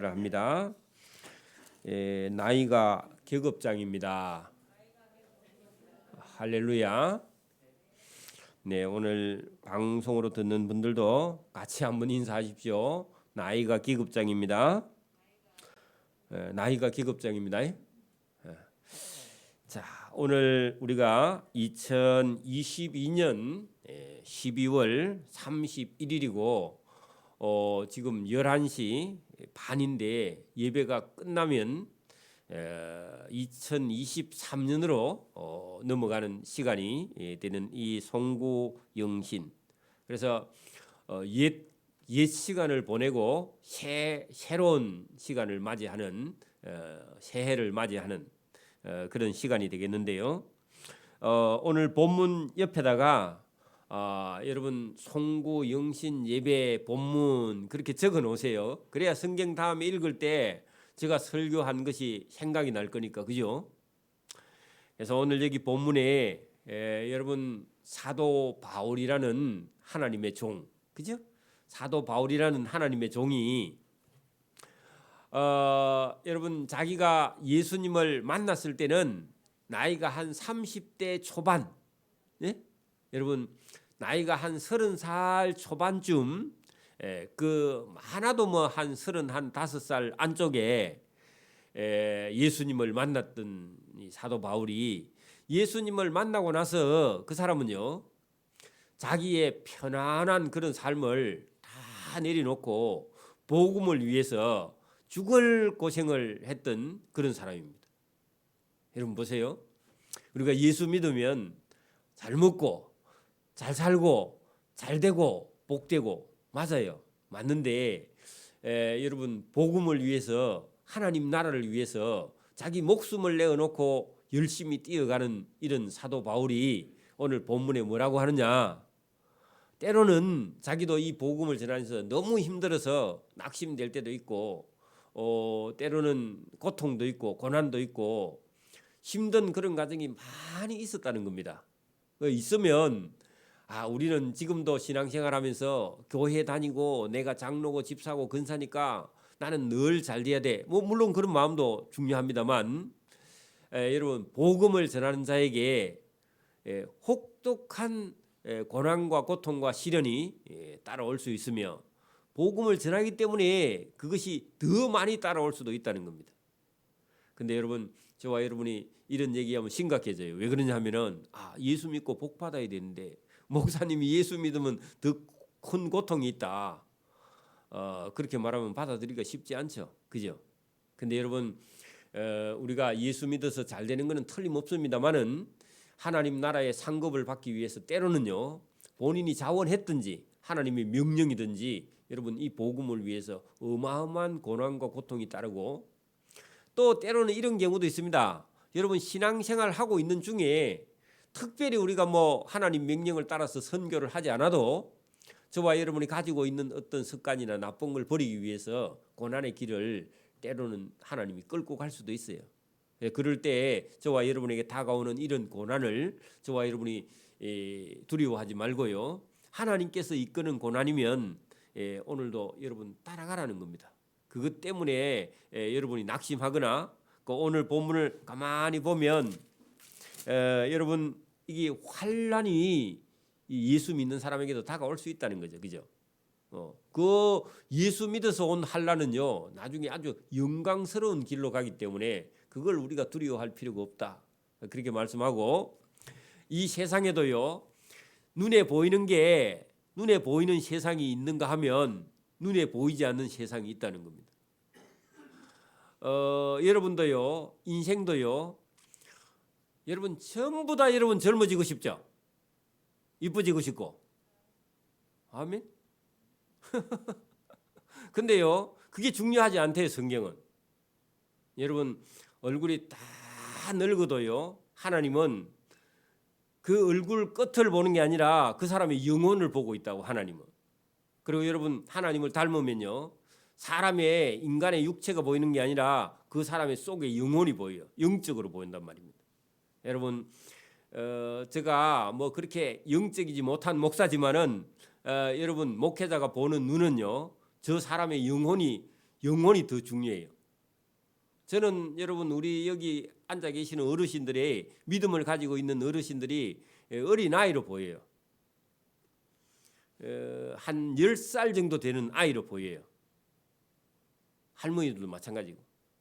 합니다. 나이가 계급장입니다. 할렐루야. 네, 오늘 방송으로 듣는 분들도 같이 한번 인사하십시오. 나이가 계급장입니다. 나이가 계급장입니다. 자, 오늘 우리가 2022년 12월 31일이고 지금 11시 반인데 예배가 끝나면 2023년으로 넘어가는 시간이 되는 이 송구영신. 그래서 옛 시간을 보내고 새로운 시간을 맞이하는 새해를 맞이하는 그런 시간이 되겠는데요. 오늘 본문 옆에다가 여러분 송구영신 예배 본문 그렇게 적어 놓으세요. 그래야 성경 다음에 읽을 때 제가 설교한 것이 생각이 날 거니까, 그죠? 그래서 오늘 여기 본문에 여러분 사도 바울이라는 하나님의 종, 그죠? 사도 바울이라는 하나님의 종이 여러분 자기가 예수님을 만났을 때는 나이가 한 30대 초반, 네? 여러분 나이가 한 30살 초반쯤, 그 많아도 뭐 한 35살 안쪽에 예수님을 만났던 이 사도 바울이 예수님을 만나고 나서 그 사람은요 자기의 편안한 그런 삶을 다 내려놓고 복음을 위해서 죽을 고생을 했던 그런 사람입니다. 여러분 보세요. 우리가 예수 믿으면 잘 먹고 잘 살고 잘 되고 복되고 맞아요. 맞는데 여러분 복음을 위해서 하나님 나라를 위해서 자기 목숨을 내어놓고 열심히 뛰어가는 이런 사도 바울이 오늘 본문에 뭐라고 하느냐, 때로는 자기도 이 복음을 전하면서 너무 힘들어서 낙심될 때도 있고 때로는 고통도 있고 고난도 있고 힘든 그런 과정이 많이 있었다는 겁니다. 있으면 우리는 지금도 신앙생활하면서 교회 다니고 내가 장로고 집사고 근사니까 나는 늘 잘 돼야 돼. 뭐 물론 그런 마음도 중요합니다만 여러분 복음을 전하는 자에게 혹독한 고난과 고통과 시련이 따라올 수 있으며 복음을 전하기 때문에 그것이 더 많이 따라올 수도 있다는 겁니다. 근데 여러분 저와 여러분이 이런 얘기하면 심각해져요. 왜 그러냐 하면은 예수 믿고 복 받아야 되는데 목사님이 예수 믿으면 더 큰 고통이 있다. 그렇게 말하면 받아들이기가 쉽지 않죠. 그죠? 근데 여러분 우리가 예수 믿어서 잘 되는 것은 틀림없습니다만은 하나님 나라의 상급을 받기 위해서 때로는요 본인이 자원했든지 하나님의 명령이든지 여러분 이 복음을 위해서 어마어마한 고난과 고통이 따르고 또 때로는 이런 경우도 있습니다. 여러분 신앙생활 하고 있는 중에 특별히 우리가 뭐 하나님 명령을 따라서 선교를 하지 않아도 저와 여러분이 가지고 있는 어떤 습관이나 나쁜 걸 버리기 위해서 고난의 길을 때로는 하나님이 끌고 갈 수도 있어요. 그럴 때 저와 여러분에게 다가오는 이런 고난을 저와 여러분이 두려워하지 말고요. 하나님께서 이끄는 고난이면 오늘도 여러분 따라가라는 겁니다. 그것 때문에 여러분이 낙심하거나 오늘 본문을 가만히 보면 여러분 이게 환난이 예수 믿는 사람에게도 다가올 수 있다는 거죠. 그죠? 그 예수 믿어서 온 환난은요 나중에 아주 영광스러운 길로 가기 때문에 그걸 우리가 두려워할 필요가 없다. 그렇게 말씀하고 이 세상에도요 눈에 보이는 세상이 있는가 하면 눈에 보이지 않는 세상이 있다는 겁니다. 여러분도요 인생도요 여러분 전부 다 여러분 젊어지고 싶죠? 이뻐지고 싶고 아멘. 근데요 그게 중요하지 않대요. 성경은 여러분 얼굴이 다 늙어도요 하나님은 그 얼굴 끝을 보는 게 아니라 그 사람의 영혼을 보고 있다고. 하나님은. 그리고 여러분 하나님을 닮으면요 사람의 인간의 육체가 보이는 게 아니라 그 사람의 속에 영혼이 보여요. 영적으로 보인단 말입니다. 여러분 제가 뭐 그렇게 영적이지 못한 목사지만은 여러분 목회자가 보는 눈은요 저 사람의 영혼이 영혼이 더 중요해요. 저는 여러분 우리 여기 앉아 계시는 어르신들의 믿음을 가지고 있는 어르신들이 어린아이로 보여요. 한 10살 정도 되는 아이로 보여요. 할머니들도 마찬가지고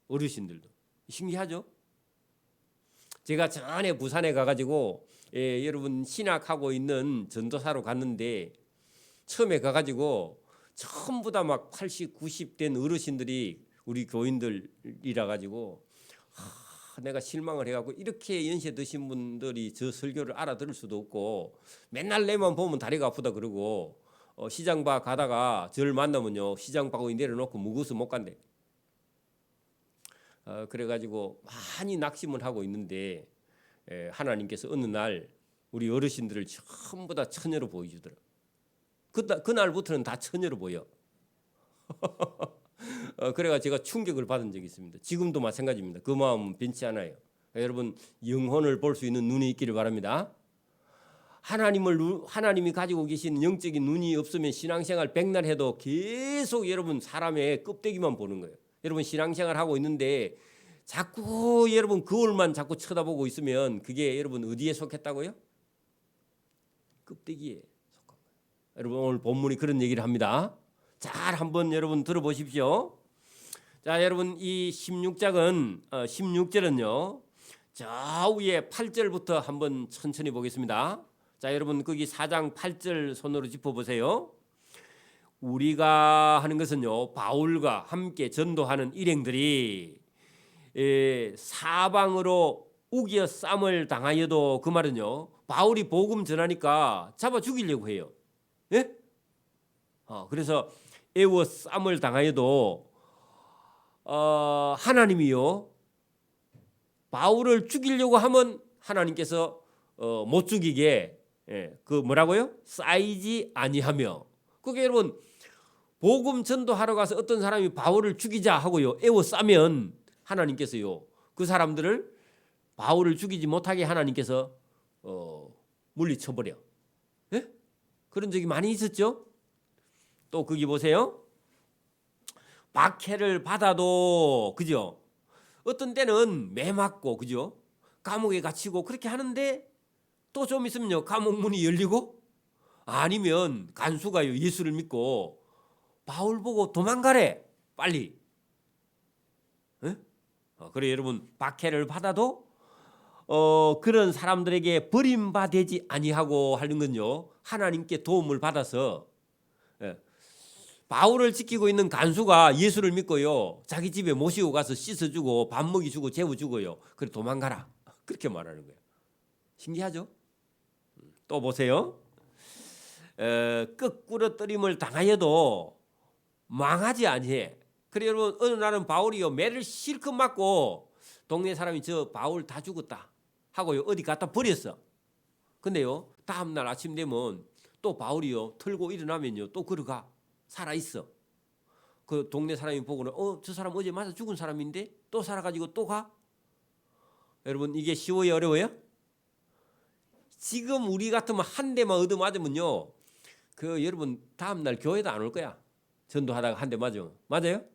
어르신들도. 신기하죠? 제가 전에 부산에 가가지고 여러분 신학하고 있는 전도사로 갔는데 처음에 가가지고 전부 다 막 80, 90 된 어르신들이 우리 교인들이라 가지고 내가 실망을 해갖고 이렇게 연세 드신 분들이 저 설교를 알아들을 수도 없고 맨날 내만 보면 다리가 아프다 그러고 시장 봐 가다가 저를 만나면요 시장 바구니 내려놓고 무거워서 못 간대. 그래가지고 많이 낙심을 하고 있는데 하나님께서 어느 날 우리 어르신들을 전부 다 처녀로 보여주더라. 그날부터는 다 처녀로 보여. 그래가 제가 충격을 받은 적이 있습니다. 지금도 마찬가지입니다. 그 마음은 변치 않아요. 여러분 영혼을 볼 수 있는 눈이 있기를 바랍니다. 하나님이 가지고 계신 영적인 눈이 없으면 신앙생활 백날 해도 계속 여러분 사람의 껍데기만 보는 거예요. 여러분 신앙생활 하고 있는데 자꾸 여러분 거울만 자꾸 쳐다보고 있으면 그게 여러분 어디에 속했다고요? 껍데기에 속한 거예요. 여러분 오늘 본문이 그런 얘기를 합니다. 잘 한번 여러분 들어보십시오. 자, 여러분 이 16절은요. 저 위에 8절부터 한번 천천히 보겠습니다. 자, 여러분 거기 4장 8절 손으로 짚어 보세요. 우리가 하는 것은요. 바울과 함께 전도하는 일행들이 사방으로 우겨 쌈을 당하여도 그 말은요. 바울이 복음 전하니까 잡아 죽이려고 해요. 예? 그래서 애워 쌈을 당하여도 하나님이요 바울을 죽이려고 하면 하나님께서 못 죽이게 그 뭐라고요? 쌓이지 아니하며. 그게 여러분 복음 전도하러 가서 어떤 사람이 바울을 죽이자 하고요 애워 싸면 하나님께서요 그 사람들을 바울을 죽이지 못하게 하나님께서 물리쳐버려. 예? 그런 적이 많이 있었죠. 또 거기 보세요. 박해를 받아도 그죠? 어떤 때는 매 맞고 그죠? 감옥에 갇히고 그렇게 하는데 또 좀 있으면요 감옥 문이 열리고 아니면 간수가요 예수를 믿고 바울 보고 도망가래 빨리. 에? 그래 여러분 박해를 받아도 그런 사람들에게 버림받지 아니하고 하는 건요 하나님께 도움을 받아서 바울을 지키고 있는 간수가 예수를 믿고요 자기 집에 모시고 가서 씻어주고 밥 먹이주고 재워주고요 그래 도망가라 그렇게 말하는 거예요. 신기하죠? 또 보세요. 끄꾸러뜨림을 당하여도 망하지 아니해. 그래 여러분 어느 날은 바울이요 매를 실컷 맞고 동네 사람이 저 바울 다 죽었다 하고요 어디 갖다 버렸어. 근데요 다음 날 아침 되면 또 바울이요 털고 일어나면요 또 걸어가 살아 있어. 그 동네 사람이 보고는 저 사람 어제 맞아 죽은 사람인데 또 살아가지고 또 가. 여러분 이게 쉬워요 어려워요? 지금 우리 같으면 한 대만 얻어 맞으면요 그 여러분 다음 날 교회도 안 올 거야. 전도하다가 한 대 맞으면. 맞아요?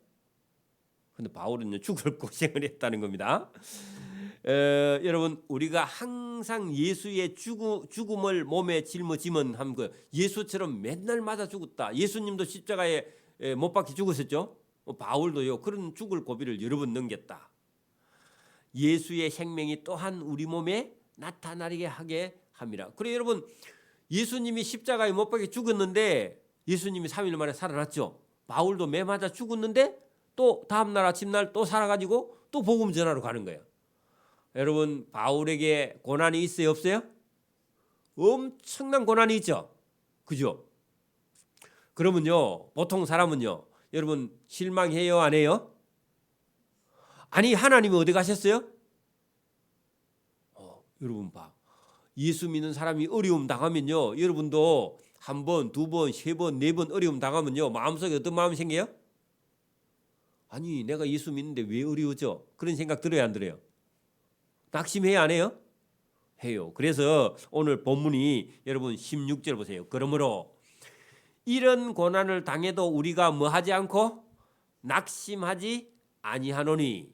근데 바울은요 죽을 고생을 했다는 겁니다. 여러분 우리가 항상 예수의 죽음을 몸에 짊어지면 하면 그 예수처럼 맨날 맞아 죽었다. 예수님도 십자가에 못 박혀 죽으셨죠. 바울도요 그런 죽을 고비를 여러 번 넘겼다. 예수의 생명이 또한 우리 몸에 나타나게 하게 합니다. 그래 여러분 예수님이 십자가에 못 박혀 죽었는데 예수님이 3일 만에 살아났죠. 바울도 매 맞아 죽었는데 또 다음날 아침날 또 살아가지고 또 복음 전하러 가는 거예요. 여러분 바울에게 고난이 있어요 없어요? 엄청난 고난이 있죠. 그죠? 그러면요 보통 사람은요 여러분 실망해요 안 해요? 아니 하나님이 어디 가셨어요? 여러분 봐 예수 믿는 사람이 어려움 당하면요 여러분도 한 번, 두 번, 세 번, 네 번 어려움 당하면요 마음속에 어떤 마음이 생겨요? 아니 내가 예수 믿는데 왜 어려워져? 그런 생각 들어요 안 들어요? 낙심해요 안 해요? 해요. 그래서 오늘 본문이 여러분 16절 보세요. 그러므로 이런 고난을 당해도 우리가 뭐 하지 않고 낙심하지 아니하노니.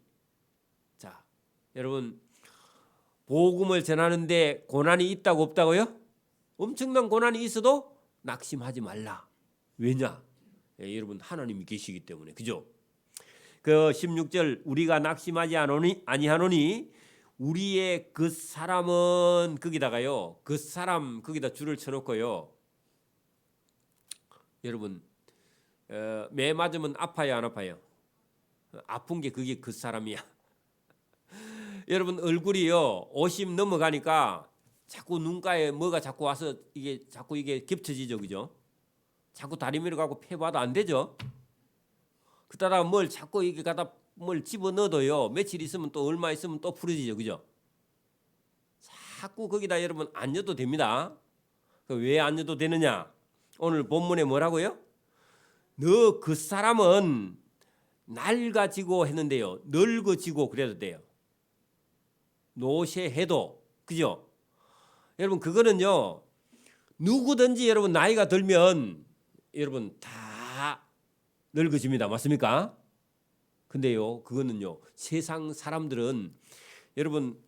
자, 여러분 복음을 전하는데 고난이 있다고 없다고요? 엄청난 고난이 있어도 낙심하지 말라. 왜냐? 여러분 하나님이 계시기 때문에. 그죠? 그 16절 우리가 낙심하지 아니하노니 우리의 그 사람은 거기다가요. 그 사람 거기다 줄을 쳐놓고요. 여러분 매 맞으면 아파요 안 아파요? 아픈 게 그게 그 사람이야. 여러분 얼굴이요 50 넘어가니까 자꾸 눈가에 뭐가 자꾸 와서 이게 자꾸 이게 겹쳐지죠, 그죠? 자꾸 다리 밀어가고 펴봐도 안 되죠. 그러다가 뭘 자꾸 이게 갖다 뭘 집어 넣어도요 며칠 있으면 또 얼마 있으면 또 풀어지죠, 그죠? 자꾸 거기다 여러분 안 넣어도 됩니다. 왜 안 넣어도 되느냐? 오늘 본문에 뭐라고요? 너 그 사람은 낡아지고 했는데요 늙어지고 그래도 돼요. 노쇠해도, 그죠? 여러분 그거는요 누구든지 여러분 나이가 들면 여러분 다 늙어집니다. 맞습니까? 근데요 그거는요 세상 사람들은 여러분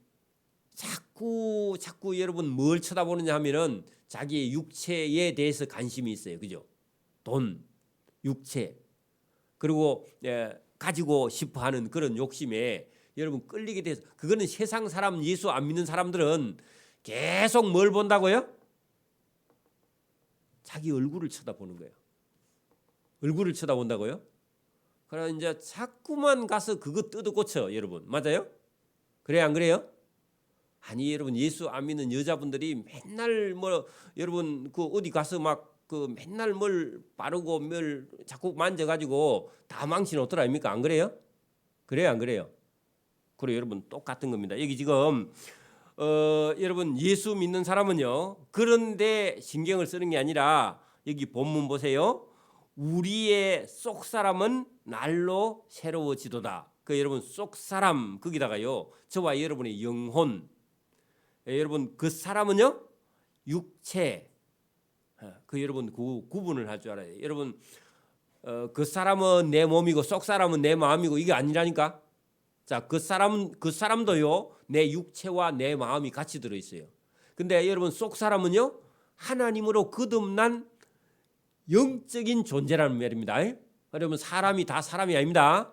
자꾸 여러분 뭘 쳐다보느냐 하면은 자기의 육체에 대해서 관심이 있어요. 그죠? 돈, 육체, 그리고 가지고 싶어하는 그런 욕심에 여러분 끌리게 돼서 그거는 세상 사람 예수 안 믿는 사람들은 계속 뭘 본다고요? 자기 얼굴을 쳐다보는 거예요. 얼굴을 쳐다본다고요? 그러나 이제 자꾸만 가서 그거 뜯어 고쳐 여러분. 맞아요? 그래요 안 그래요? 아니 여러분 예수 안 믿는 여자분들이 맨날 뭐 여러분 그 어디 가서 막 그 맨날 뭘 바르고 뭘 자꾸 만져가지고 다 망치놓더라 아닙니까? 안 그래요? 그래요 안 그래요? 그래 여러분 똑같은 겁니다. 여기 지금 여러분 예수 믿는 사람은요 그런데 신경을 쓰는 게 아니라 여기 본문 보세요. 우리의 속 사람은 날로 새로워지도다. 그 여러분 속 사람 거기다가요 저와 여러분의 영혼, 여러분 그 사람은요 육체, 그 여러분 구분을 할 줄 알아요. 여러분 그 사람은 내 몸이고 속 사람은 내 마음이고 이게 아니라니까. 자, 그 사람도요 내 육체와 내 마음이 같이 들어 있어요. 근데 여러분 속 사람은요 하나님으로 거듭난 영적인 존재라는 말입니다. 여러분 사람이 다 사람이 아닙니다.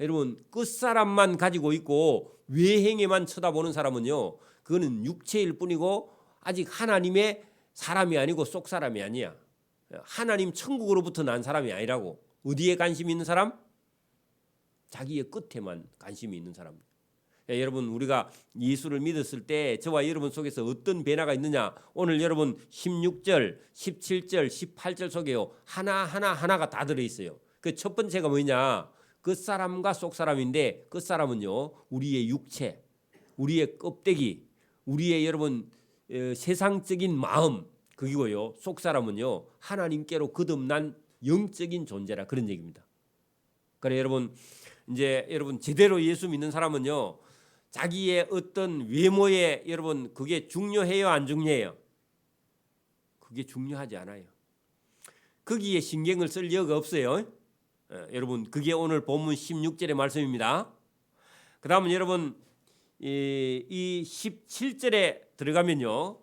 여러분 끝 사람만 가지고 있고 외행에만 쳐다보는 사람은요 그거는 육체일 뿐이고 아직 하나님의 사람이 아니고 속 사람이 아니야. 하나님 천국으로부터 난 사람이 아니라고. 어디에 관심이 있는 사람? 자기의 끝에만 관심이 있는 사람. 여러분 우리가 예수를 믿었을 때 저와 여러분 속에서 어떤 변화가 있느냐? 오늘 여러분 16절, 17절, 18절 속에요 하나가 다 들어있어요. 그 첫 번째가 뭐냐? 끝사람과 속사람인데 끝사람은요 우리의 육체, 우리의 껍데기, 우리의 여러분 세상적인 마음 그기고요 속사람은요 하나님께로 거듭난 영적인 존재라 그런 얘기입니다. 그래 여러분 이제 여러분 제대로 예수 믿는 사람은요 자기의 어떤 외모에 여러분 그게 중요해요 안 중요해요? 그게 중요하지 않아요. 거기에 신경을 쓸 여가 없어요. 여러분 그게 오늘 본문 16절의 말씀입니다. 그 다음은 여러분 이 17절에 들어가면요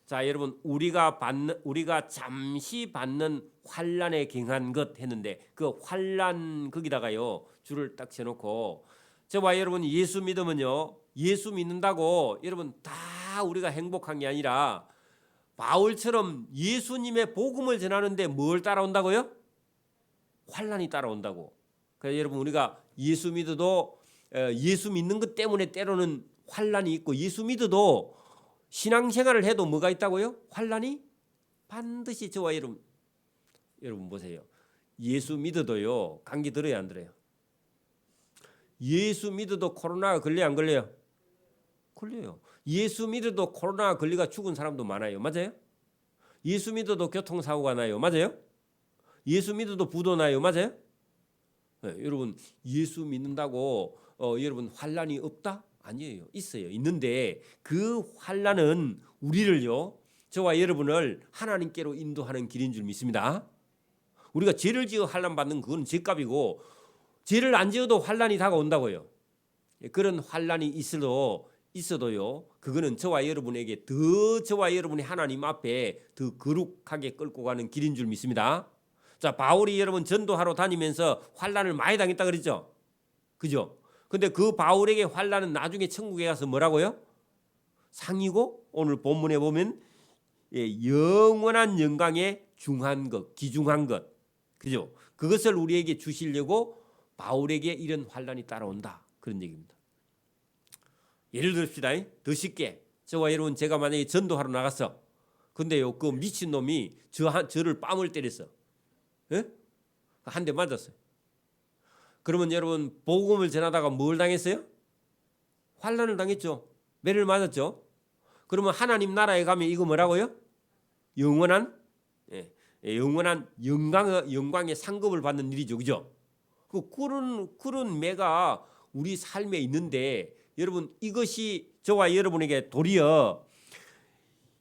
자 여러분 우리가 잠시 받는 환난에 경한 것 했는데 그 환난 거기다가요 줄을 딱 쳐놓고 저와 여러분 예수 믿으면요 예수 믿는다고 여러분 다 우리가 행복한 게 아니라 바울처럼 예수님의 복음을 전하는데 뭘 따라온다고요? 환난이 따라온다고. 그래서 여러분 우리가 예수 믿어도 예수 믿는 것 때문에 때로는 환난이 있고 예수 믿어도 신앙생활을 해도 뭐가 있다고요? 환난이 반드시 저와 여러분 보세요. 예수 믿어도요 감기 들어요 안 들어요? 예수 믿어도 코로나가 걸려요 안 걸려요? 걸려요. 예수 믿어도 코로나가 걸리가 죽은 사람도 많아요. 맞아요? 예수 믿어도 교통사고가 나요. 맞아요? 예수 믿어도 부도 나요. 맞아요? 네, 여러분 예수 믿는다고 여러분 환난이 없다? 아니에요. 있어요. 있는데 그 환난은 우리를요 저와 여러분을 하나님께로 인도하는 길인 줄 믿습니다. 우리가 죄를 지어 환난 받는 그건 죄값이고 죄를 안 지어도 환난이 다가온다고요. 그런 환난이 있어도요. 그거는 저와 여러분에게 더 저와 여러분이 하나님 앞에 더 거룩하게 끌고 가는 길인 줄 믿습니다. 자, 바울이 여러분 전도하러 다니면서 환난을 많이 당했다 그랬죠. 그죠? 근데 그 바울에게 환난은 나중에 천국에 가서 뭐라고요? 상이고 오늘 본문에 보면 영원한 영광에 중한 것, 귀중한 것. 그죠? 그것을 우리에게 주시려고 바울에게 이런 환난이 따라온다. 그런 얘기입니다. 예를 듭시다. 더 쉽게. 저와 여러분 제가 만약에 전도하러 나갔어. 근데요 그 미친놈이 저를 뺨을 때렸어. 예? 한 대 맞았어요. 그러면 여러분 복음을 전하다가 뭘 당했어요? 환난을 당했죠. 매를 맞았죠. 그러면 하나님 나라에 가면 이거 뭐라고요? 영원한 영광의 상급을 받는 일이죠. 그죠? 그런 매가 우리 삶에 있는데 여러분 이것이 저와 여러분에게 도리어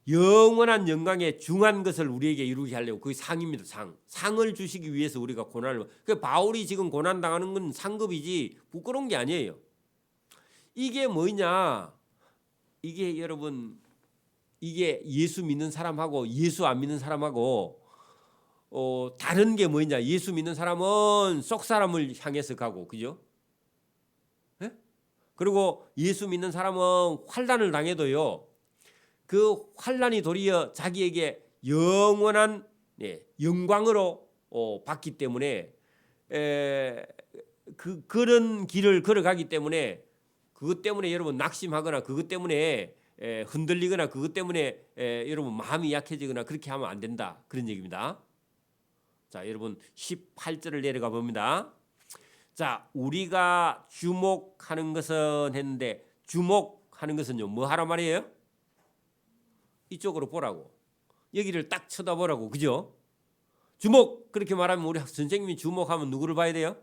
영원한 영광에 중한 것을 우리에게 이루게 하려고 그게 상입니다. 상을 주시기 위해서 우리가 고난을 바울이 지금 고난 당하는 건 상급이지 부끄러운 게 아니에요. 이게 뭐냐? 이게 여러분 이게 예수 믿는 사람하고 예수 안 믿는 사람하고 다른 게 뭐냐? 예수 믿는 사람은 속 사람을 향해서 가고 그죠? 예? 그리고 예수 믿는 사람은 환난을 당해도요. 그 환난이 도리어 자기에게 영원한 영광으로 받기 때문에 그런 길을 걸어가기 때문에 그것 때문에 여러분 낙심하거나 그것 때문에 흔들리거나 그것 때문에 여러분 마음이 약해지거나 그렇게 하면 안 된다. 그런 얘기입니다. 자, 여러분 18절을 내려가 봅니다. 자, 우리가 주목하는 것은 했는데 주목하는 것은요. 뭐 하란 말이에요? 이쪽으로 보라고. 여기를 딱 쳐다보라고. 그죠? 주목 그렇게 말하면 우리 선생님이 주목하면 누구를 봐야 돼요?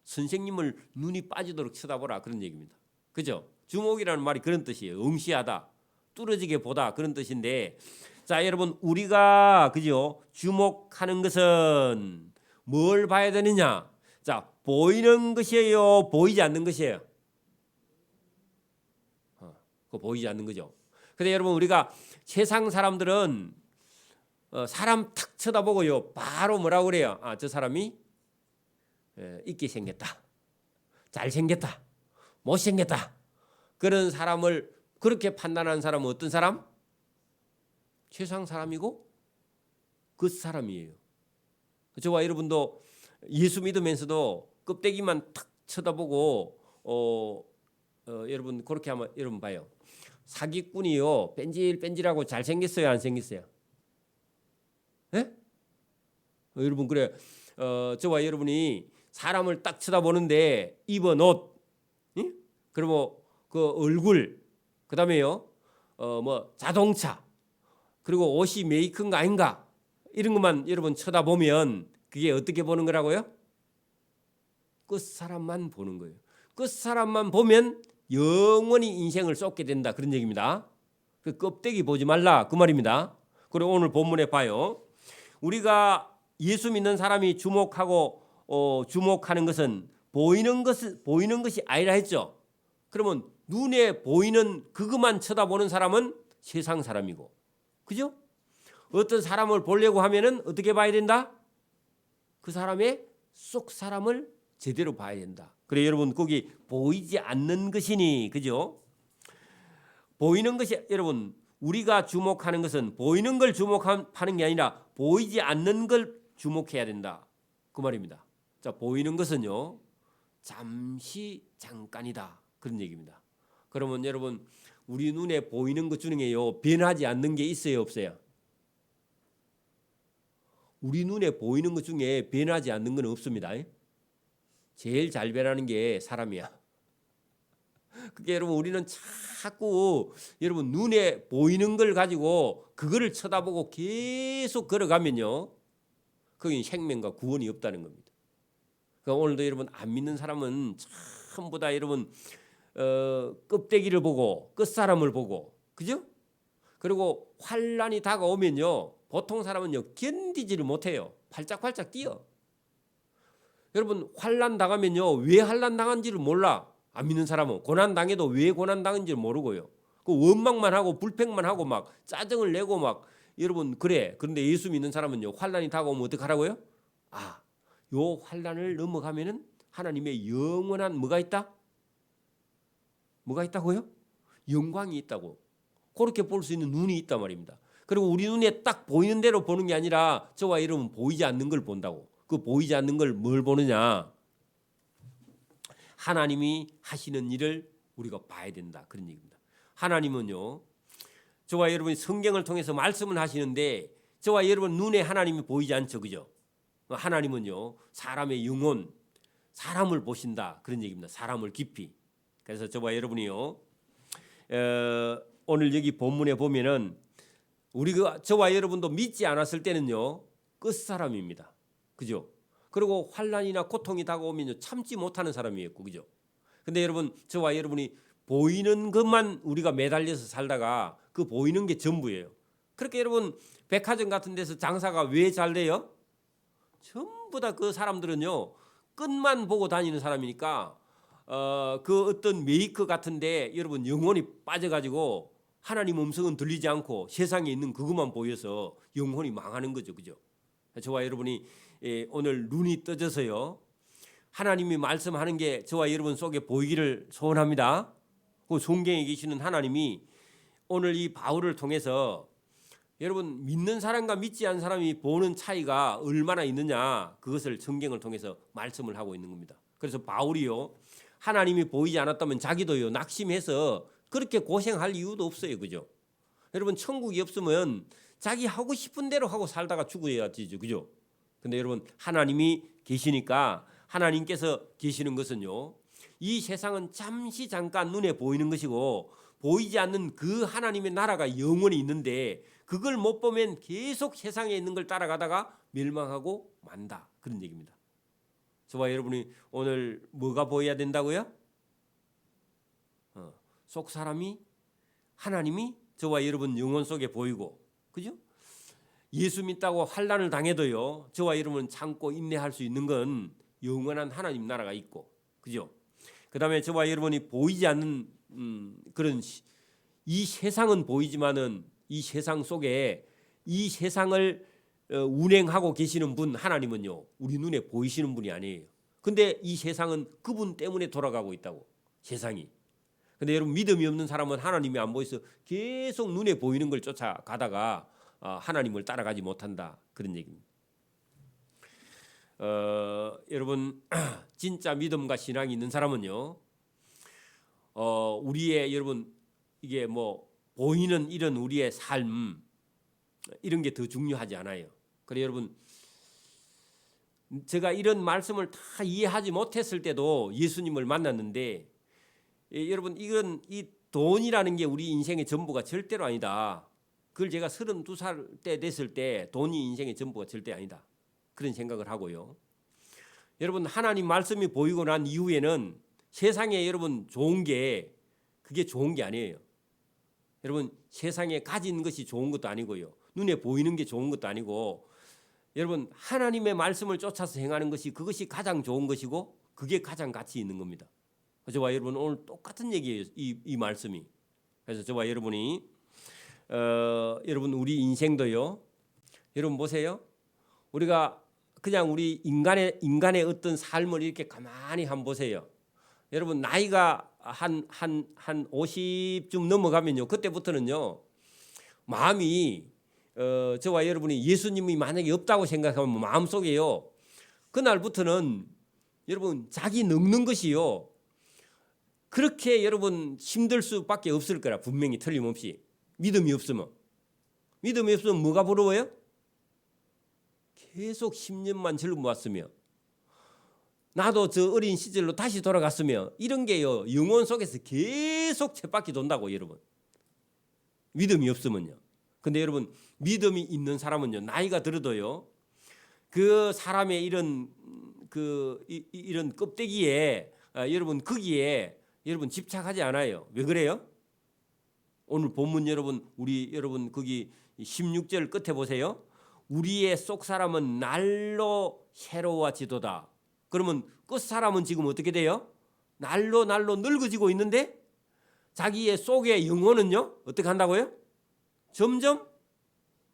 선생님을 눈이 빠지도록 쳐다보라 그런 얘기입니다. 그죠? 주목이라는 말이 그런 뜻이에요. 응시하다, 뚫어지게 보다 그런 뜻인데 자 여러분 우리가 그죠? 주목하는 것은 뭘 봐야 되느냐? 자 보이는 것이에요? 보이지 않는 것이에요? 그거 보이지 않는 거죠. 근데 여러분 우리가 세상 사람들은 사람 탁 쳐다보고요 바로 뭐라고 그래요? 아, 저 사람이 있게 생겼다, 잘생겼다, 못생겼다. 그런 사람을 그렇게 판단하는 사람은 어떤 사람? 세상 사람이고 그 사람이에요. 저와 여러분도 예수 믿으면서도 껍데기만 탁 쳐다보고 여러분 그렇게 하면 여러분 봐요. 사기꾼이요 뺀질뺀질하고 잘생겼어요 안 생겼어요? 예? 여러분 그래 저와 여러분이 사람을 딱 쳐다보는데 입은 옷, 예? 그리고 그 얼굴, 그다음에요 뭐 자동차, 그리고 옷이 메이크인가 아닌가 이런 것만 여러분 쳐다보면 그게 어떻게 보는 거라고요? 끝 사람만 보는 거예요. 끝 사람만 보면 영원히 인생을 쏟게 된다 그런 얘기입니다. 그 껍데기 보지 말라 그 말입니다. 그리고 오늘 본문에 봐요. 우리가 예수 믿는 사람이 주목하는 것은 보이는 것이 아니라 했죠. 그러면 눈에 보이는 그것만 쳐다보는 사람은 세상 사람이고, 그죠? 어떤 사람을 보려고 하면은 어떻게 봐야 된다? 그 사람의 속 사람을 제대로 봐야 된다. 그래 여러분 거기 보이지 않는 것이니 그죠? 보이는 것이 여러분 우리가 주목하는 것은 보이는 걸 주목하는 게 아니라 보이지 않는 걸 주목해야 된다 그 말입니다. 자 보이는 것은요 잠시 잠깐이다 그런 얘기입니다. 그러면 여러분 우리 눈에 보이는 것 중에요 변하지 않는 게 있어요 없어요? 우리 눈에 보이는 것 중에 변하지 않는 건 없습니다. 제일 잘 변하는 게 사람이야. 그게 여러분 우리는 자꾸 여러분 눈에 보이는 걸 가지고 그거를 쳐다보고 계속 걸어가면요 거기 생명과 구원이 없다는 겁니다. 그러니까 오늘도 여러분 안 믿는 사람은 전부 다 여러분 껍데기를 보고 끝사람을 보고 그죠? 그리고 환난이 다가오면요 보통 사람은요 견디지를 못해요. 팔짝팔짝 뛰어. 여러분 환난 당하면요 왜 환난 당한지를 몰라. 안 믿는 사람은 고난 당해도 왜 고난 당한지를 모르고요. 그 원망만 하고 불평만 하고 막 짜증을 내고 막 여러분 그래. 그런데 예수 믿는 사람은요 환난이 다가오면 어떻게 하라고요? 요 환난을 넘어가면은 하나님의 영원한 뭐가 있다? 뭐가 있다고요? 영광이 있다고. 그렇게 볼 수 있는 눈이 있단 말입니다. 그리고 우리 눈에 딱 보이는 대로 보는 게 아니라 저와 여러분 보이지 않는 걸 본다고. 그 보이지 않는 걸 뭘 보느냐? 하나님이 하시는 일을 우리가 봐야 된다. 그런 얘기입니다. 하나님은요. 저와 여러분이 성경을 통해서 말씀을 하시는데 저와 여러분 눈에 하나님이 보이지 않죠. 그죠? 하나님은요. 사람의 영혼, 사람을 보신다. 그런 얘기입니다. 사람을 깊이. 그래서 저와 여러분이요. 오늘 여기 본문에 보면은 우리가 저와 여러분도 믿지 않았을 때는요. 끝사람입니다. 그죠? 그리고 환난이나 고통이 다가오면 참지 못하는 사람이었고 그죠? 근데 여러분 저와 여러분이 보이는 것만 우리가 매달려서 살다가 그 보이는 게 전부예요. 그렇게 여러분 백화점 같은 데서 장사가 왜 잘 돼요? 전부 다 그 사람들은요. 끝만 보고 다니는 사람이니까 그 어떤 메이커 같은데 여러분 영혼이 빠져가지고 하나님 음성은 들리지 않고 세상에 있는 그것만 보여서 영혼이 망하는 거죠. 그죠? 저와 여러분이 오늘 눈이 떠져서요. 하나님이 말씀하는 게 저와 여러분 속에 보이기를 소원합니다. 그 성경에 계시는 하나님이 오늘 이 바울을 통해서 여러분 믿는 사람과 믿지 않는 사람이 보는 차이가 얼마나 있느냐 그것을 성경을 통해서 말씀을 하고 있는 겁니다. 그래서 바울이요. 하나님이 보이지 않았다면 자기도요. 낙심해서 그렇게 고생할 이유도 없어요. 그죠? 여러분 천국이 없으면 자기 하고 싶은 대로 하고 살다가 죽어야지. 그죠? 근데 여러분 하나님이 계시니까 하나님께서 계시는 것은요. 이 세상은 잠시 잠깐 눈에 보이는 것이고 보이지 않는 그 하나님의 나라가 영원히 있는데 그걸 못 보면 계속 세상에 있는 걸 따라가다가 멸망하고 만다. 그런 얘기입니다. 저와 여러분이 오늘 뭐가 보여야 된다고요? 속 사람이 하나님이 저와 여러분 영혼 속에 보이고 그죠? 예수 믿다고 환난을 당해도요. 저와 여러분은 참고 인내할 수 있는 건 영원한 하나님 나라가 있고 그죠? 그다음에 저와 여러분이 보이지 않는 그런 이 세상은 보이지만은 이 세상 속에 이 세상을 운행하고 계시는 분 하나님은요. 우리 눈에 보이시는 분이 아니에요. 근데 이 세상은 그분 때문에 돌아가고 있다고. 세상이. 근데 여러분 믿음이 없는 사람은 하나님이 안 보여서 계속 눈에 보이는 걸 쫓아가다가 하나님을 따라가지 못한다. 그런 얘기입니다. 여러분 진짜 믿음과 신앙이 있는 사람은요. 우리의 여러분 이게 뭐 보이는 이런 우리의 삶 이런 게 더 중요하지 않아요. 그래 여러분 제가 이런 말씀을 다 이해하지 못했을 때도 예수님을 만났는데 여러분 이건 이 돈이라는 게 우리 인생의 전부가 절대로 아니다. 그걸 제가 32살 때 됐을 때 돈이 인생의 전부가 절대 아니다. 그런 생각을 하고요. 여러분 하나님 말씀이 보이고 난 이후에는 세상에 여러분 좋은 게 그게 좋은 게 아니에요. 여러분 세상에 가진 것이 좋은 것도 아니고요. 눈에 보이는 게 좋은 것도 아니고 여러분 하나님의 말씀을 쫓아서 행하는 것이 그것이 가장 좋은 것이고 그게 가장 가치 있는 겁니다. 저와 여러분 오늘 똑같은 얘기예요. 이 말씀이. 그래서 저와 여러분이 여러분 우리 인생도요. 여러분 보세요. 우리가 그냥 우리 인간의 어떤 삶을 이렇게 가만히 한번 보세요. 여러분 나이가 한 50쯤 넘어가면요. 그때부터는요. 마음이 저와 여러분이 예수님이 만약에 없다고 생각하면 마음속에요. 그날부터는 여러분 자기 늙는 것이요. 그렇게 여러분 힘들 수밖에 없을 거라 분명히 틀림없이. 믿음이 없으면 뭐가 부러워요? 계속 10년만 젊어왔으며 나도 저 어린 시절로 다시 돌아갔으며 이런 게요. 영혼 속에서 계속 쳇바퀴 돈다고 여러분. 믿음이 없으면요. 근데 여러분 믿음이 있는 사람은요. 나이가 들어도요. 그 사람의 이런 이런 껍데기에 여러분 거기에 여러분 집착하지 않아요. 왜 그래요? 오늘 본문 여러분 우리 여러분 거기 16절 끝에 보세요. 우리의 속 사람은 날로 새로워지도다. 그러면 끝 사람은 지금 어떻게 돼요? 날로 늙어지고 있는데 자기의 속의 영혼은요 어떻게 한다고요? 점점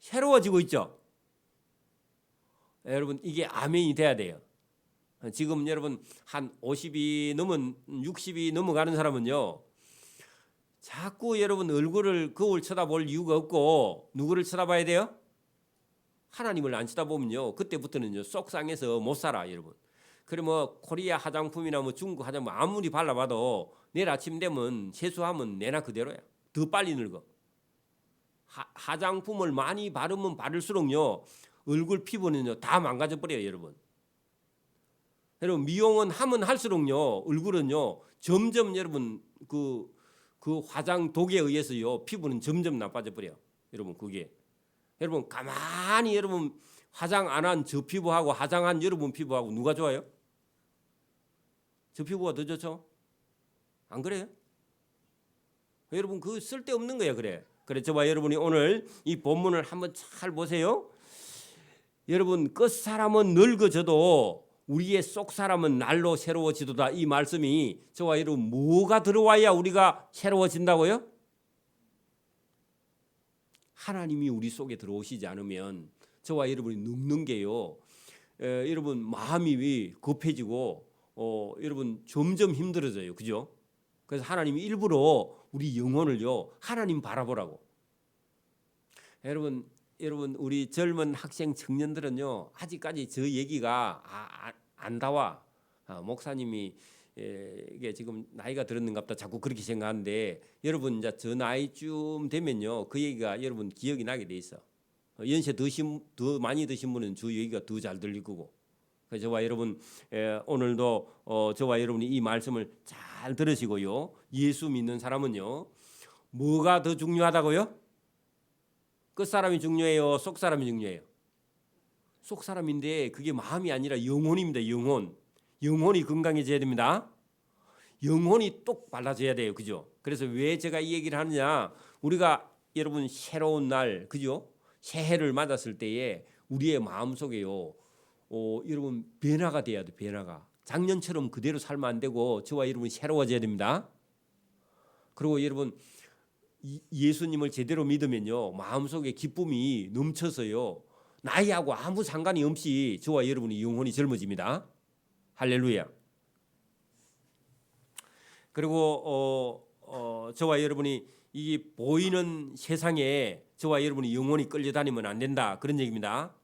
새로워지고 있죠. 여러분 이게 아멘이 돼야 돼요. 지금 여러분 한 50이 넘은 60이 넘어가는 사람은요 자꾸 여러분 얼굴을 거울 쳐다볼 이유가 없고 누구를 쳐다봐야 돼요? 하나님을 안 쳐다보면요 그때부터는요 속상해서 못 살아 여러분. 그래 뭐 코리아 화장품이나 뭐 중국 화장품 아무리 발라봐도 내일 아침 되면 세수하면 내나 그대로야. 더 빨리 늙어. 화장품을 많이 바르면 바를수록요 얼굴 피부는요 다 망가져 버려요 여러분. 여러분 미용은 하면 할수록요 얼굴은요 점점 여러분 그 화장 독에 의해서요 피부는 점점 나빠져 버려. 여러분 그게 여러분 가만히 여러분 화장 안 한 저 피부하고 화장한 여러분 피부하고 누가 좋아요? 저 피부가 더 좋죠? 안 그래요? 여러분 그 쓸데없는 거야 그래. 그래 저봐 여러분이 오늘 이 본문을 한번 잘 보세요. 여러분 끝 사람은 늙어져도 우리의 속 사람은 날로 새로워지도다. 이 말씀이 저와 여러분 뭐가 들어와야 우리가 새로워진다고요? 하나님이 우리 속에 들어오시지 않으면 저와 여러분이 늙는 게요. 여러분 마음이 급해지고 여러분 점점 힘들어져요. 그죠? 그래서 하나님이 일부러 우리 영혼을요 하나님 바라보라고. 여러분 우리 젊은 학생 청년들은요 아직까지 저 얘기가 안 닿아. 목사님이 이게 지금 나이가 들었는갑다 자꾸 그렇게 생각하는데 여러분 이제 저 나이쯤 되면요 그 얘기가 여러분 기억이 나게 돼 있어. 연세 더 많이 드신 분은 저 얘기가 더 잘 들릴 거고. 그래서 저와 여러분 오늘도 저와 여러분이 이 말씀을 잘 들으시고요 예수 믿는 사람은요 뭐가 더 중요하다고요? 끝 사람이 중요해요? 속 사람이 중요해요? 속 사람인데 그게 마음이 아니라 영혼입니다. 영혼이 건강해져야 됩니다. 영혼이 똑 발라져야 돼요. 그죠? 그래서 왜 제가 이 얘기를 하느냐? 우리가 여러분 새로운 날 그죠? 새해를 맞았을 때에 우리의 마음속에요 여러분 변화가 돼야 돼. 변화가 작년처럼 그대로 살면 안 되고 저와 여러분이 새로워져야 됩니다. 그리고 여러분 예수님을 제대로 믿으면요 마음속에 기쁨이 넘쳐서요 나이하고 아무 상관이 없이 저와 여러분이 영혼이 젊어집니다. 할렐루야. 그리고 저와 여러분이 이 보이는 세상에 저와 여러분이 영혼이 끌려다니면 안 된다 그런 얘기입니다.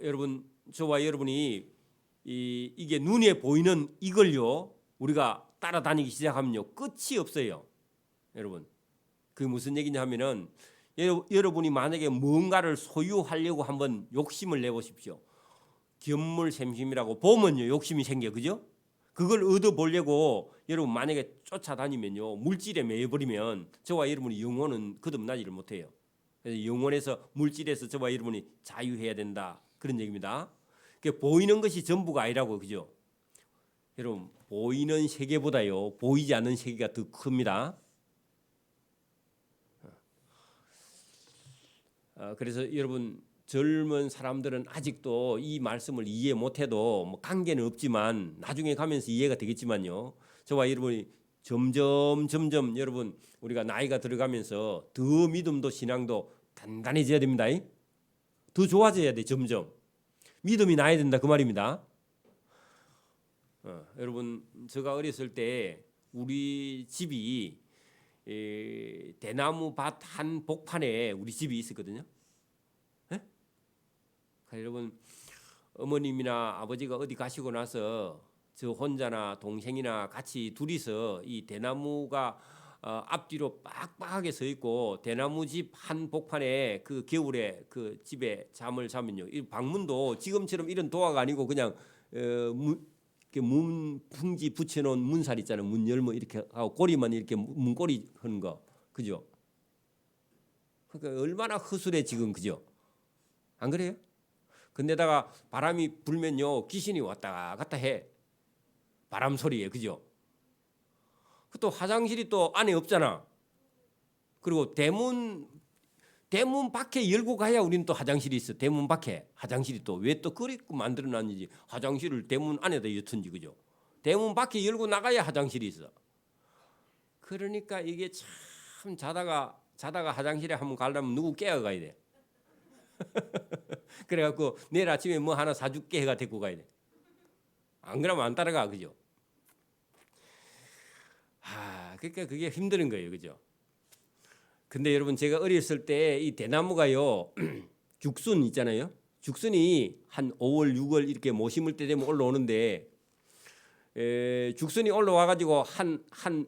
여러분 저와 여러분이 이게 눈에 보이는 이걸요 우리가 따라다니기 시작하면요 끝이 없어요. 여러분 그게 무슨 얘기냐 하면은 여러분이 만약에 뭔가를 소유하려고 한번 욕심을 내보십시오. 견물샘심이라고 보면요 욕심이 생겨 그죠? 그걸 얻어보려고 여러분 만약에 쫓아다니면요 물질에 매여버리면 저와 여러분이 영혼은 거듭나지를 못해요. 그래서 영혼에서 물질에서 저와 여러분이 자유해야 된다 그런 얘기입니다. 그러니까 보이는 것이 전부가 아니라고 그죠? 여러분 보이는 세계보다요 보이지 않는 세계가 더 큽니다. 그래서 여러분 젊은 사람들은 아직도 이 말씀을 이해 못해도 뭐 관계는 없지만 나중에 가면서 이해가 되겠지만요. 저와 여러분이 점점 여러분 우리가 나이가 들어가면서 더 믿음도 신앙도 단단해져야 됩니다. 더 좋아져야 돼. 점점 믿음이 나야 된다 그 말입니다. 여러분 제가 어렸을 때 우리 집이 대나무 밭 한 복판에 우리 집이 있었거든요. 예? 여러분 어머님이나 아버지가 어디 가시고 나서 저 혼자나 동생이나 같이 둘이서 이 대나무가 앞뒤로 빡빡하게 서 있고 대나무 집 한 복판에 그 겨울에 그 집에 잠을 자면요 이 방문도 지금처럼 이런 도화가 아니고 그냥 문 풍지 붙여놓은 문살 있잖아요. 문 열면 이렇게 하고 꼬리만 이렇게 문꼬리 하는 거 그죠? 그러니까 얼마나 허술해 지금 그죠? 안 그래요? 근데다가 바람이 불면요 귀신이 왔다 갔다 해. 바람 소리에 그죠? 또 화장실이 또 안에 없잖아. 그리고 대문 대문 밖에 열고 가야 우리는 또 화장실이 있어. 대문 밖에 화장실이 또 왜 또 그립고 만들어놨는지 화장실을 대문 안에다 여튼지 그죠? 대문 밖에 열고 나가야 화장실이 있어. 그러니까 이게 참 자다가 화장실에 한번 가려면 누구 깨어가야 돼. 그래갖고 내일 아침에 뭐 하나 사줄게 해가 데리고 가야 돼. 안 그러면 안 따라가 그죠? 그러니까 그게 힘든 거예요 그죠? 근데 여러분 제가 어렸을 때 이 대나무가요 죽순 있잖아요. 죽순이 한 5월 6월 이렇게 못 심을 때 되면 올라오는데 죽순이 올라와가지고 한 3,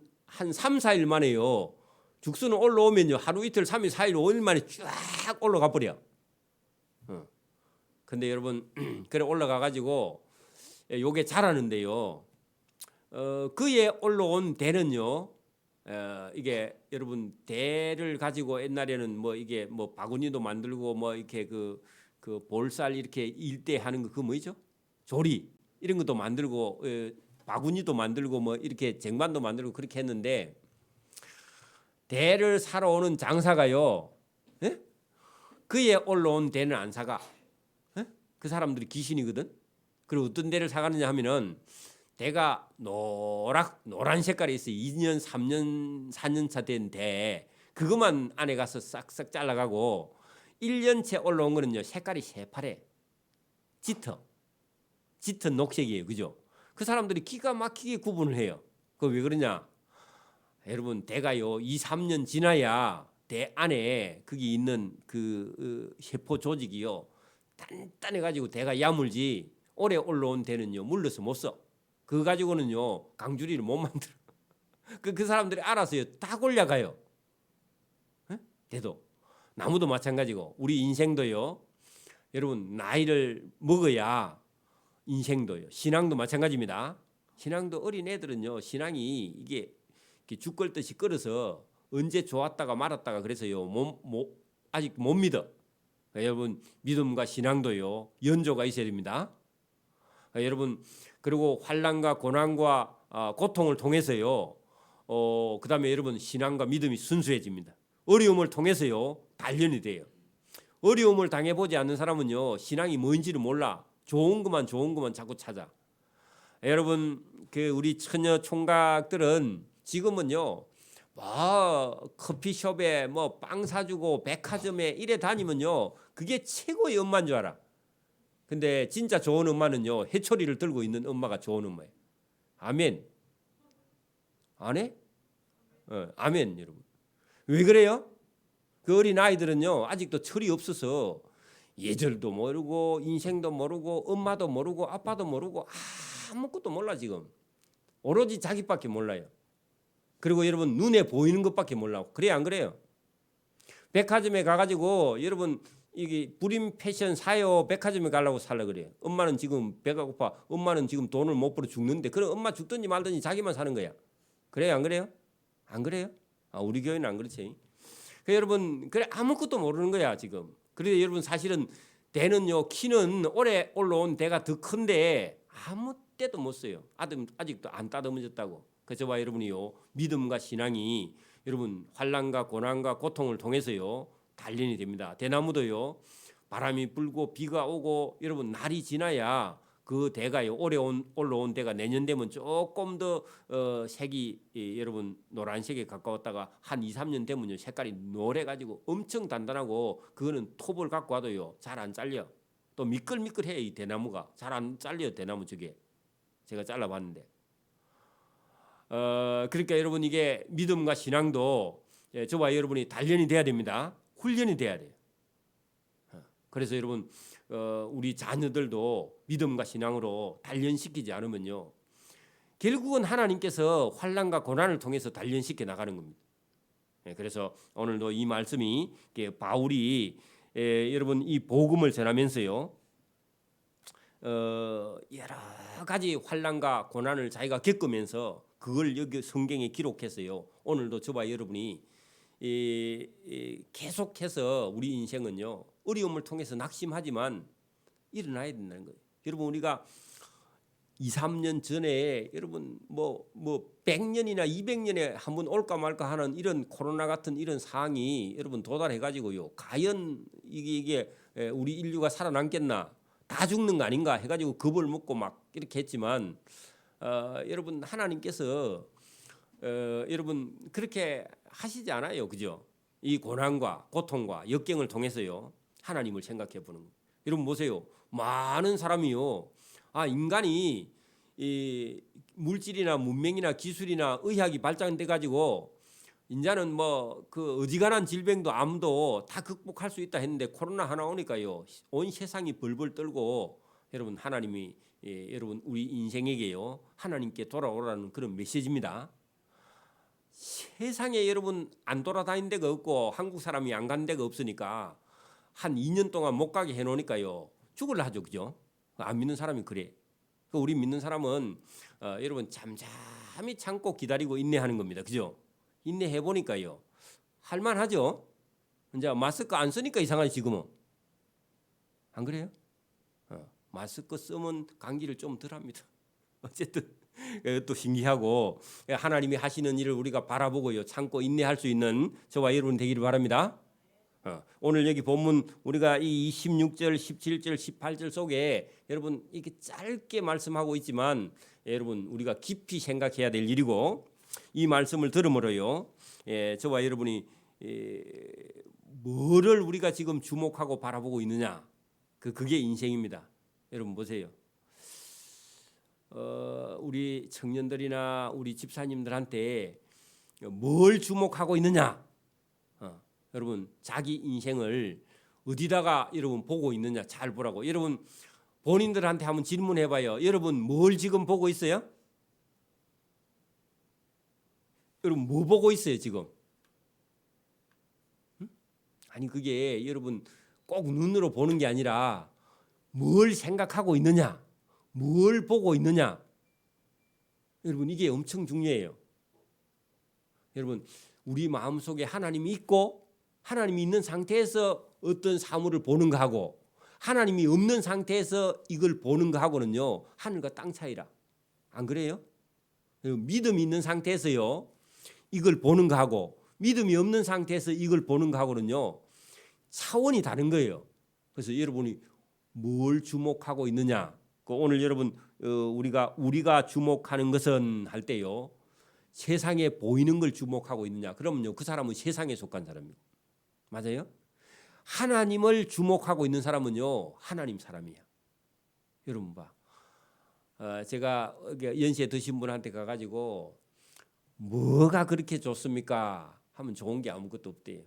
4일 만에요. 죽순은 올라오면요 하루 이틀 3일 4일 5일 만에 쫙 올라가 버려. 근데 여러분 그래 올라가가지고 요게 자라는데요. 그에 올라온 대는요. 이게 여러분 대를 가지고 옛날에는 뭐 이게 뭐 바구니도 만들고 뭐 이렇게 그 볼살 이렇게 일대 하는 거 그 뭐죠? 조리 이런 것도 만들고 바구니도 만들고 뭐 이렇게 쟁반도 만들고 그렇게 했는데 대를 사러 오는 장사가요. 그에 올라온 대는 안 사가. 그 사람들이 귀신이거든. 그리고 어떤 대를 사가느냐 하면은 대가 노란 색깔이 있어요. 2년, 3년, 4년 차 된 대. 그것만 안에 가서 싹싹 잘라가고 1년째 올라온 거는요. 색깔이 새파래. 짙은 녹색이에요. 그죠? 그 사람들이 기가 막히게 구분을 해요. 그 왜 그러냐? 여러분 대가요. 2, 3년 지나야 대 안에 거기 있는 그 세포 조직이요. 단단해가지고 대가 야물지 오래 올라온 대는요. 물러서 못 써. 그거 가지고는요 강주리를 못 만들어. 그 사람들이 알아서요 다 골려가요. 대도 나무도 마찬가지고 우리 인생도요. 여러분 나이를 먹어야 인생도요. 신앙도 마찬가지입니다. 신앙도 어린 애들은요 신앙이 이게 죽 끓듯이 끓어서 언제 좋았다가 말았다가 그래서요 아직 못 믿어. 여러분 믿음과 신앙도요 연조가 있어야 됩니다. 여러분 그리고 환난과 고난과 고통을 통해서요. 그다음에 여러분 신앙과 믿음이 순수해집니다. 어려움을 통해서요 단련이 돼요. 어려움을 당해보지 않는 사람은요 신앙이 뭔지를 몰라. 좋은 것만 자꾸 찾아. 여러분 그 우리 처녀 총각들은 지금은요 뭐 커피숍에 뭐 빵 사주고 백화점에 이래 다니면요 그게 최고의 엄마인 줄 알아. 근데 진짜 좋은 엄마는요 해초리를 들고 있는 엄마가 좋은 엄마예요. 아멘. 안 해? 아멘 여러분. 왜 그래요? 그 어린 아이들은요 아직도 철이 없어서 예절도 모르고 인생도 모르고 엄마도 모르고 아빠도 모르고 아무것도 몰라 지금. 오로지 자기밖에 몰라요. 그리고 여러분 눈에 보이는 것밖에 몰라. 그래요 안 그래요? 백화점에 가가지고 여러분 이게 불임 패션 사요. 백화점에 가려고 살라 그래요. 엄마는 지금 배가 고파. 엄마는 지금 돈을 못 벌어 죽는데 그럼 엄마 죽든지 말든지 자기만 사는 거야. 그래요 안 그래요? 안 그래요? 우리 교회는 안 그렇지. 여러분 그래 아무것도 모르는 거야 지금. 그래서 여러분 사실은 대는요 키는 올해 올라온 대가 더 큰데 아무 때도 못 써요. 아직도 안 따듬어졌다고. 그래서 봐 여러분이요 믿음과 신앙이 여러분 환난과 고난과 고통을 통해서요 단련이 됩니다. 대나무도요 바람이 불고 비가 오고 여러분 날이 지나야 그 대가요 올라온 대가 내년 되면 조금 더 색이 여러분 노란색에 가까웠다가 한 2, 3년 되면요 색깔이 노래가지고 엄청 단단하고 그거는 톱을 갖고 와도요 잘 안 잘려. 또 미끌미끌해 이 대나무가 잘 안 잘려요. 대나무 저게 제가 잘라봤는데. 그러니까 여러분 이게 믿음과 신앙도 저와 여러분이 단련이 돼야 됩니다. 훈련이 돼야 돼요. 그래서 여러분 우리 자녀들도 믿음과 신앙으로 단련시키지 않으면요 결국은 하나님께서 환난과 고난을 통해서 단련시켜 나가는 겁니다. 그래서 오늘도 이 말씀이 바울이 여러분 이 복음을 전하면서요 여러 가지 환난과 고난을 자기가 겪으면서 그걸 여기 성경에 기록했어요. 오늘도 저와 여러분이 계속해서 우리 인생은요 어려움을 통해서 낙심하지만 일어나야 된다는 거예요. 여러분 우리가 2, 3년 전에 여러분 뭐 100년이나 200년에 한 번 올까 말까 하는 이런 코로나 같은 이런 상황이 여러분 도달해 가지고요. 과연 이게 우리 인류가 살아남겠나? 다 죽는 거 아닌가 해 가지고 겁을 먹고 막 이렇게 했지만 여러분 하나님께서 여러분 그렇게 하시지 않아요. 그죠? 이 고난과 고통과 역경을 통해서요. 하나님을 생각해 보는 거예요. 여러분 보세요. 많은 사람이요. 인간이 이 물질이나 문명이나 기술이나 의학이 발전돼 가지고 이제는 뭐 그 어지간한 질병도 암도 다 극복할 수 있다 했는데 코로나 하나 오니까요. 온 세상이 벌벌 떨고 여러분 하나님이 여러분 우리 인생에게요. 하나님께 돌아오라는 그런 메시지입니다. 세상에 여러분 안 돌아다닌 데가 없고 한국 사람이 안 간 데가 없으니까 한 2년 동안 못 가게 해놓으니까요. 죽을라 하죠. 그죠? 안 믿는 사람이 그래. 우리 믿는 사람은 여러분 잠잠히 참고 기다리고 인내하는 겁니다. 그죠? 인내해 보니까요. 할만하죠. 이제 마스크 안 쓰니까 이상하지 지금은. 안 그래요? 마스크 쓰면 감기를 좀 덜합니다. 어쨌든 또 신기하고 하나님이 하시는 일을 우리가 바라보고요. 참고 인내할 수 있는 저와 여러분 되기를 바랍니다. 오늘 여기 본문 우리가 이 26절, 17절, 18절 속에 여러분 이렇게 짧게 말씀하고 있지만 여러분 우리가 깊이 생각해야 될 일이고 이 말씀을 들음으로요. 저와 여러분이 뭐를 우리가 지금 주목하고 바라보고 있느냐 그게 인생입니다. 여러분 보세요. 우리 청년들이나 우리 집사님들한테 뭘 주목하고 있느냐 여러분 자기 인생을 어디다가 여러분 보고 있느냐 잘 보라고. 여러분 본인들한테 한번 질문해봐요. 여러분 뭘 지금 보고 있어요? 여러분 뭐 보고 있어요 지금? 아니 그게 여러분 꼭 눈으로 보는 게 아니라 뭘 생각하고 있느냐, 뭘 보고 있느냐. 여러분 이게 엄청 중요해요. 여러분 우리 마음속에 하나님이 있고 하나님이 있는 상태에서 어떤 사물을 보는 거하고 하나님이 없는 상태에서 이걸 보는 거하고는요 하늘과 땅 차이라. 안 그래요? 믿음이 있는 상태에서요 이걸 보는 거하고 믿음이 없는 상태에서 이걸 보는 거하고는요 차원이 다른 거예요. 그래서 여러분이 뭘 주목하고 있느냐. 오늘 여러분 우리가 주목하는 것은 할 때요 세상에 보이는 걸 주목하고 있느냐. 그러면요 그 사람은 세상에 속한 사람이고. 맞아요? 하나님을 주목하고 있는 사람은요 하나님 사람이야. 여러분 봐. 제가 연세 드신 분한테 가가지고 뭐가 그렇게 좋습니까? 하면 좋은 게 아무것도 없대요.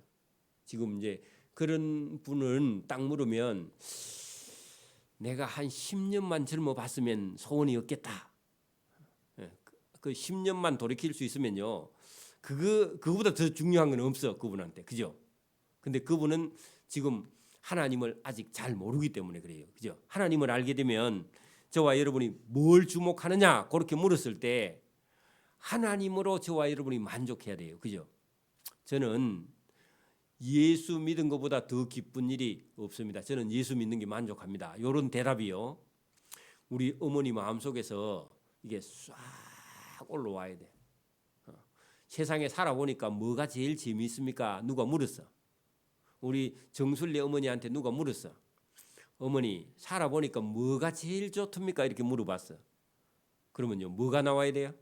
지금 이제 그런 분은 딱 물으면 내가 한 10년만 젊어 봤으면 소원이 없겠다. 그 10년만 돌이킬 수 있으면요 그거보다 더 중요한 건 없어 그분한테. 그죠? 근데 그분은 지금 하나님을 아직 잘 모르기 때문에 그래요. 그죠? 하나님을 알게 되면 저와 여러분이 뭘 주목하느냐 그렇게 물었을 때 하나님으로 저와 여러분이 만족해야 돼요. 그죠? 저는 예수 믿은 것보다 더 기쁜 일이 없습니다. 저는 예수 믿는 게 만족합니다. 이런 대답이요. 우리 어머니 마음속에서 이게 싹 올라와야 돼. 세상에 살아보니까 뭐가 제일 재미있습니까? 누가 물었어. 우리 정순례 어머니한테 누가 물었어. 어머니 살아보니까 뭐가 제일 좋습니까? 이렇게 물어봤어. 그러면요 뭐가 나와야 돼요?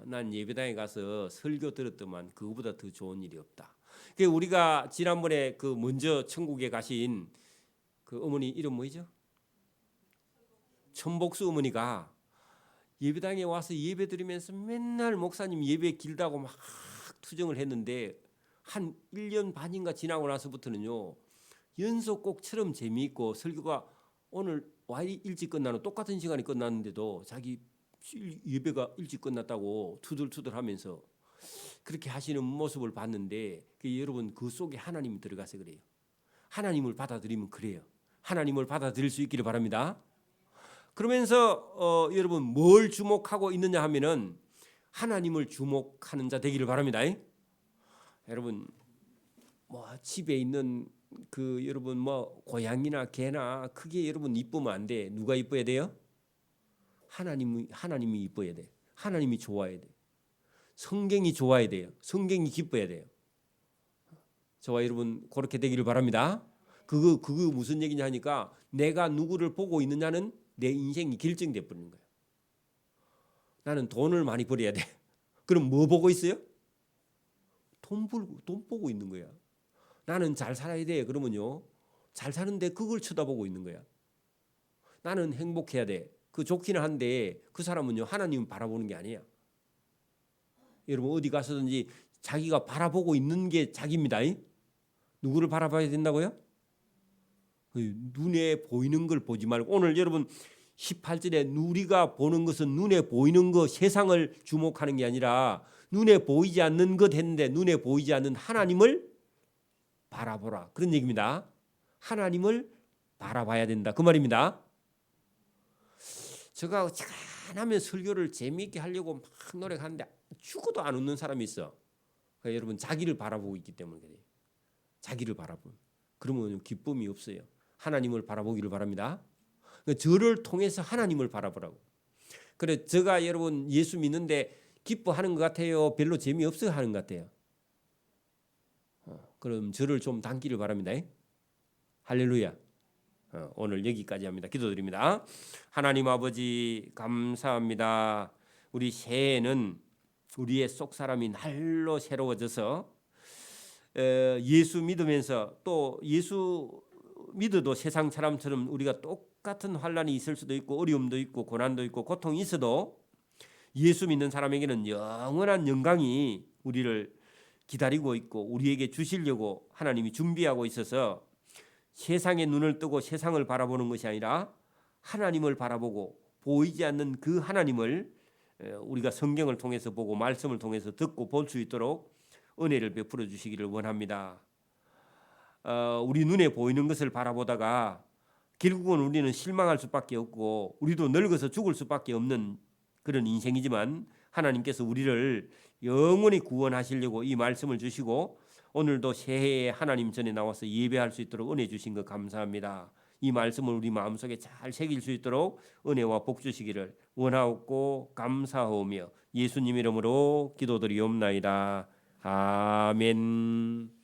난 예배당에 가서 설교 들었더만 그거보다 더 좋은 일이 없다. 우리가 지난번에 그 먼저 천국에 가신 그 어머니 이름 뭐죠? 천복수 어머니가 예배당에 와서 예배 드리면서 맨날 목사님 예배 길다고 막 투정을 했는데 한 1년 반인가 지나고 나서부터는요 연속곡처럼 재미있고 설교가 오늘 와 일찍 끝나는 똑같은 시간에 끝났는데도 자기 예배가 일찍 끝났다고 투덜투덜하면서 그렇게 하시는 모습을 봤는데 여러분 그 속에 하나님이 들어가서 그래요. 하나님을 받아들이면 그래요. 하나님을 받아들일 수 있기를 바랍니다. 그러면서 여러분 뭘 주목하고 있느냐 하면은 하나님을 주목하는 자 되기를 바랍니다. 여러분 뭐 집에 있는 여러분 뭐 고양이나 개나 크게 여러분 이쁘면 안 돼. 누가 이뻐야 돼요? 하나님이 이뻐야 돼. 하나님이 좋아야 돼. 성경이 좋아야 돼요. 성경이 기뻐야 돼요. 저와 여러분 그렇게 되기를 바랍니다. 그거 무슨 얘기냐 하니까 내가 누구를 보고 있느냐는 내 인생이 결정돼 버리는 거예요. 나는 돈을 많이 벌어야 돼. 그럼 뭐 보고 있어요? 돈 보고 있는 거야. 나는 잘 살아야 돼. 그러면요. 잘 사는데 그걸 쳐다보고 있는 거야. 나는 행복해야 돼. 그 좋기는 한데 그 사람은요. 하나님을 바라보는 게 아니야. 여러분 어디 가서든지 자기가 바라보고 있는 게 자기입니다. 누구를 바라봐야 된다고요? 눈에 보이는 걸 보지 말고 오늘 여러분 18절에 우리가 보는 것은 눈에 보이는 것 세상을 주목하는 게 아니라 눈에 보이지 않는 것 했는데 눈에 보이지 않는 하나님을 바라보라. 그런 얘기입니다. 하나님을 바라봐야 된다. 그 말입니다. 제가 시간하면 설교를 재미있게 하려고 막 노력하는데 죽어도 안 웃는 사람이 있어. 그러니까 여러분 자기를 바라보고 있기 때문에 그래요. 자기를 바라보면 그러면 기쁨이 없어요. 하나님을 바라보기를 바랍니다. 저를 통해서 하나님을 바라보라고. 그래 제가 여러분 예수 믿는데 기뻐하는 것 같아요? 별로 재미없어 하는 것 같아요? 그럼 저를 좀 담기를 바랍니다. 할렐루야. 오늘 여기까지 합니다. 기도드립니다. 하나님 아버지 감사합니다. 우리 새해에는 우리의 속사람이 날로 새로워져서 예수 믿으면서 또 예수 믿어도 세상 사람처럼 우리가 똑같은 환난이 있을 수도 있고 어려움도 있고 고난도 있고 고통이 있어도 예수 믿는 사람에게는 영원한 영광이 우리를 기다리고 있고 우리에게 주시려고 하나님이 준비하고 있어서 세상의 눈을 뜨고 세상을 바라보는 것이 아니라 하나님을 바라보고 보이지 않는 그 하나님을 우리가 성경을 통해서 보고 말씀을 통해서 듣고 볼 수 있도록 은혜를 베풀어 주시기를 원합니다. 우리 눈에 보이는 것을 바라보다가 결국은 우리는 실망할 수밖에 없고 우리도 늙어서 죽을 수밖에 없는 그런 인생이지만 하나님께서 우리를 영원히 구원하시려고 이 말씀을 주시고 오늘도 새해에 하나님 전에 나와서 예배할 수 있도록 은혜 주신 것 감사합니다. 이 말씀을 우리 마음속에 잘 새길 수 있도록 은혜와 복 주시기를 원하옵고 감사하오며 예수님 이름으로 기도드리옵나이다. 아멘.